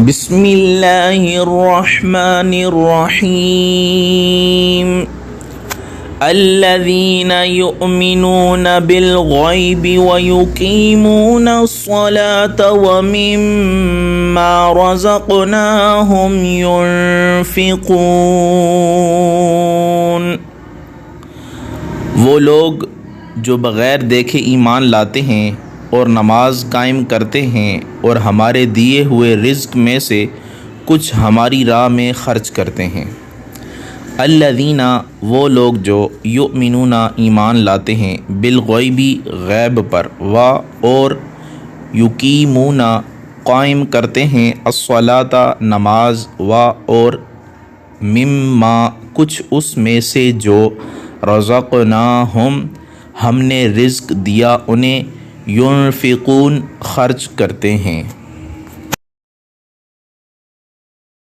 بسم اللہ الرحمن الرحیم الذین یؤمنون بالغیب ویقیمون الصلاة ومما رزقناہم ینفقون۔ وہ لوگ جو بغیر دیکھے ایمان لاتے ہیں اور نماز قائم کرتے ہیں اور ہمارے دیے ہوئے رزق میں سے کچھ ہماری راہ میں خرچ کرتے ہیں۔ الذین وہ لوگ جو یؤمنون ایمان لاتے ہیں بالغیبی غیب پر اور یقیمون قائم کرتے ہیں الصلاۃ نماز اور مما کچھ اس میں سے جو رزقناہم ہم نے رزق دیا انہیں ینفقون خرچ کرتے ہیں۔